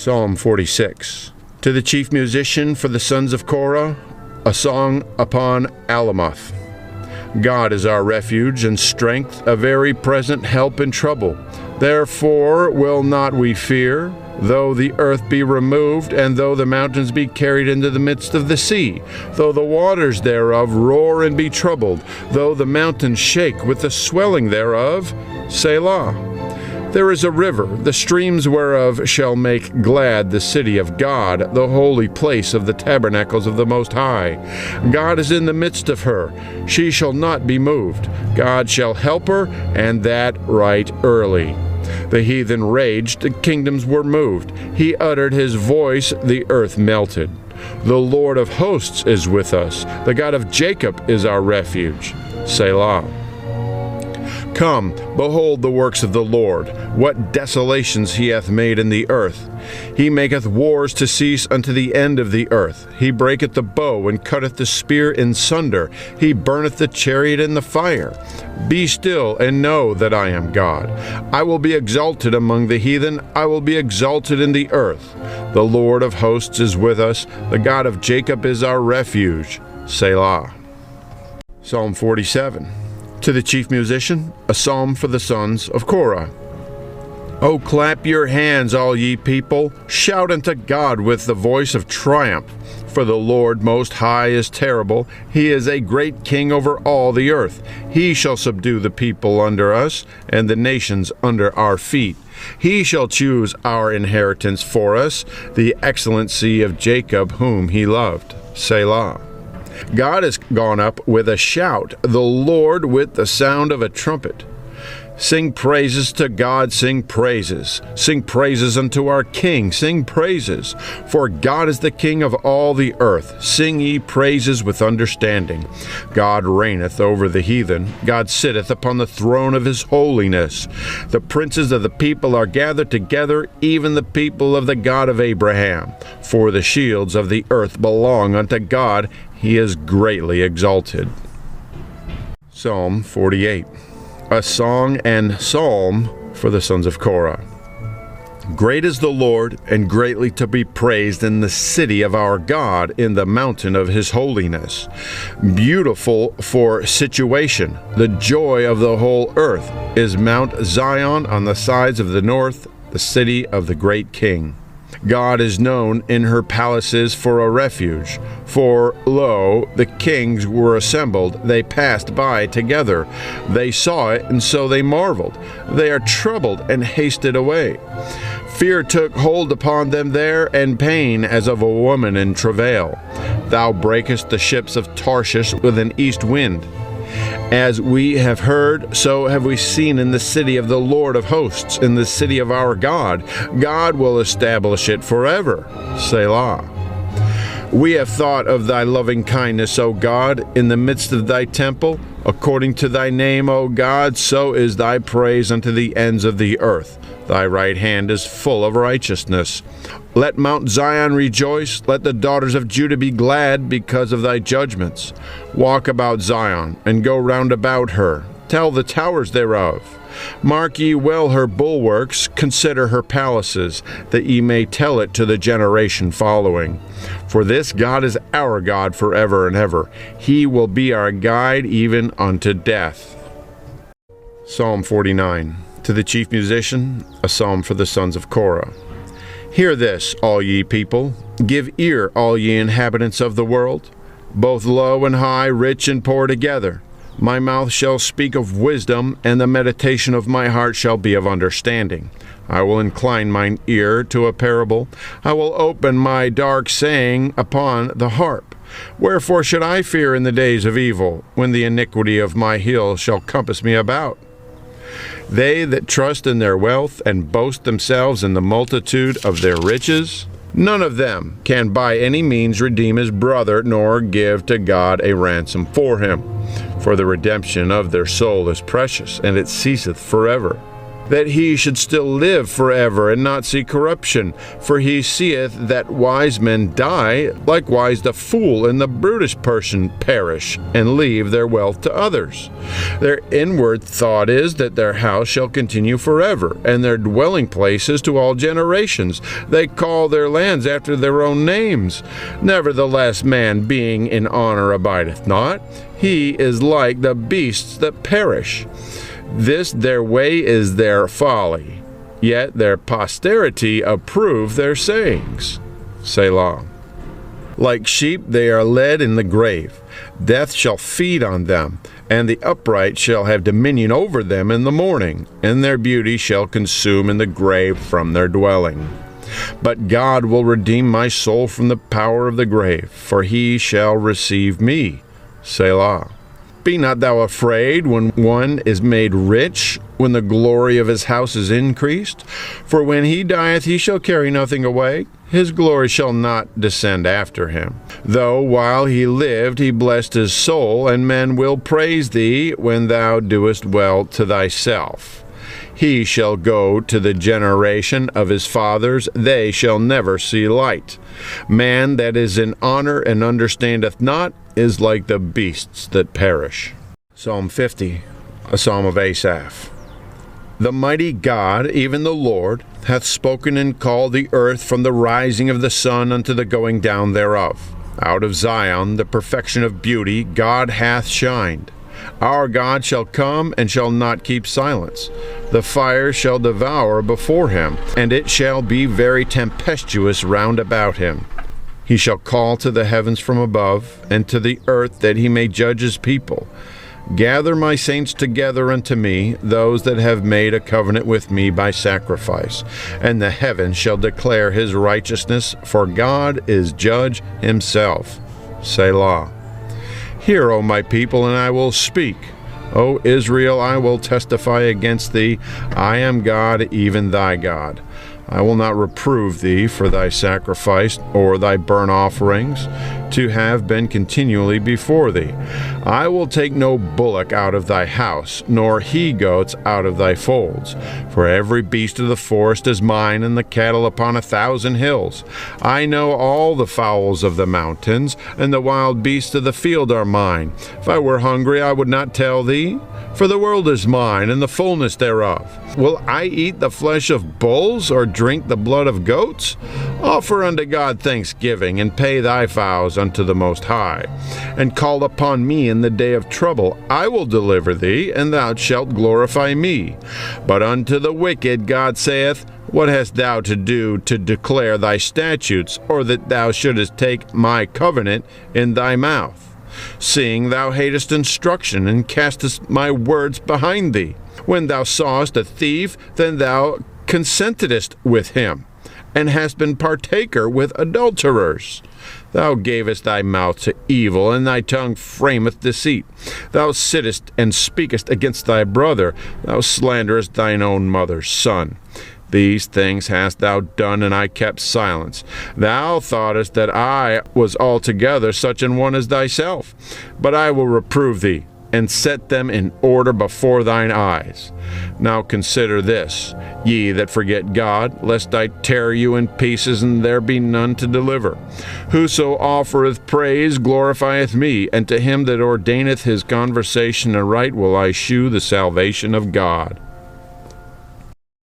Psalm 46. To the chief musician for the sons of Korah, a song upon Alamoth. God is our refuge and strength, a very present help in trouble. Therefore will not we fear, though the earth be removed, and though the mountains be carried into the midst of the sea, though the waters thereof roar and be troubled, though the mountains shake with the swelling thereof. Selah. There is a river, the streams whereof shall make glad the city of God, the holy place of the tabernacles of the Most High. God is in the midst of her. She shall not be moved. God shall help her, and that right early. The heathen raged, the kingdoms were moved. He uttered his voice, the earth melted. The Lord of hosts is with us. The God of Jacob is our refuge. Selah. Come, behold the works of the Lord, what desolations he hath made in the earth. He maketh wars to cease unto the end of the earth. He breaketh the bow, and cutteth the spear in sunder. He burneth the chariot in the fire. Be still, and know that I am God. I will be exalted among the heathen. I will be exalted in the earth. The Lord of hosts is with us. The God of Jacob is our refuge. Selah. Psalm 47. To the chief musician, a psalm for the sons of Korah. O clap your hands, all ye people. Shout unto God with the voice of triumph. For the Lord Most High is terrible. He is a great king over all the earth. He shall subdue the people under us, and the nations under our feet. He shall choose our inheritance for us, the excellency of Jacob whom he loved. Selah. God is gone up with a shout, the Lord with the sound of a trumpet. Sing praises to God, sing praises. Sing praises unto our King, sing praises. For God is the King of all the earth. Sing ye praises with understanding. God reigneth over the heathen. God sitteth upon the throne of his holiness. The princes of the people are gathered together, even the people of the God of Abraham. For the shields of the earth belong unto God. He is greatly exalted. Psalm 48. A song and psalm for the sons of Korah. Great is the Lord, and greatly to be praised in the city of our God, in the mountain of his holiness. Beautiful for situation, the joy of the whole earth is Mount Zion on the sides of the north, the city of the great King. God is known in her palaces for a refuge. For, lo, the kings were assembled, they passed by together. They saw it, and so they marveled. They are troubled and hasted away. Fear took hold upon them there, and pain as of a woman in travail. Thou breakest the ships of Tarshish with an east wind. As we have heard, so have we seen in the city of the Lord of hosts, in the city of our God. God will establish it forever. Selah. We have thought of thy loving kindness, O God, in the midst of thy temple. According to thy name, O God, so is thy praise unto the ends of the earth. Thy right hand is full of righteousness. Let Mount Zion rejoice, let the daughters of Judah be glad because of thy judgments. Walk about Zion, and go round about her. Tell the towers thereof. Mark ye well her bulwarks, consider her palaces, that ye may tell it to the generation following. For this God is our God forever and ever. He will be our guide even unto death. Psalm 49. To the chief musician, a psalm for the sons of Korah. Hear this, all ye people. Give ear, all ye inhabitants of the world, both low and high, rich and poor together. My mouth shall speak of wisdom, and the meditation of my heart shall be of understanding. I will incline mine ear to a parable. I will open my dark saying upon the harp. Wherefore should I fear in the days of evil, when the iniquity of my heel shall compass me about? They that trust in their wealth and boast themselves in the multitude of their riches, none of them can by any means redeem his brother, nor give to God a ransom for him. For the redemption of their soul is precious, and it ceaseth forever. that he should still live forever and not see corruption. For he seeth that wise men die, likewise the fool and the brutish person perish, and leave their wealth to others. Their inward thought is that their house shall continue forever, and their dwelling places to all generations. They call their lands after their own names. Nevertheless, man being in honor abideth not. He is like the beasts that perish. This their way is their folly, yet their posterity approve their sayings. Selah. Like sheep they are led in the grave. Death shall feed on them, and the upright shall have dominion over them in the morning, and their beauty shall consume in the grave from their dwelling. But God will redeem my soul from the power of the grave, for he shall receive me. Selah. Be not thou afraid when one is made rich, when the glory of his house is increased. For when he dieth, he shall carry nothing away. His glory shall not descend after him. Though while he lived, he blessed his soul, and men will praise thee when thou doest well to thyself. He shall go to the generation of his fathers, they shall never see light. Man that is in honor and understandeth not is like the beasts that perish. Psalm 50, a psalm of Asaph. The mighty God, even the Lord, hath spoken and called the earth from the rising of the sun unto the going down thereof. Out of Zion, the perfection of beauty, God hath shined. Our God shall come and shall not keep silence. The fire shall devour before him, and it shall be very tempestuous round about him. He shall call to the heavens from above, and to the earth that he may judge his people. Gather my saints together unto me, those that have made a covenant with me by sacrifice. And the heavens shall declare his righteousness, for God is judge himself. Selah. Hear, O my people, and I will speak. O Israel, I will testify against thee. I am God, even thy God. I will not reprove thee for thy sacrifice or thy burnt offerings, to have been continually before thee. I will take no bullock out of thy house, nor he-goats out of thy folds. For every beast of the forest is mine, and the cattle upon 1,000 hills. I know all the fowls of the mountains, and the wild beasts of the field are mine. If I were hungry, I would not tell thee. For the world is mine, and the fullness thereof. Will I eat the flesh of bulls, or drink the blood of goats? Offer unto God thanksgiving, and pay thy vows unto the Most High. And call upon me in the day of trouble. I will deliver thee, and thou shalt glorify me. But unto the wicked God saith, What hast thou to do to declare thy statutes, or that thou shouldest take my covenant in thy mouth? Seeing thou hatest instruction, and castest my words behind thee. When thou sawest a thief, then thou consentedst with him, and hast been partaker with adulterers. Thou gavest thy mouth to evil, and thy tongue frameth deceit. Thou sittest and speakest against thy brother. Thou slanderest thine own mother's son. These things hast thou done, and I kept silence. Thou thoughtest that I was altogether such an one as thyself. But I will reprove thee, and set them in order before thine eyes. Now consider this, ye that forget God, lest I tear you in pieces, and there be none to deliver. Whoso offereth praise glorifieth me, and to him that ordaineth his conversation aright will I shew the salvation of God.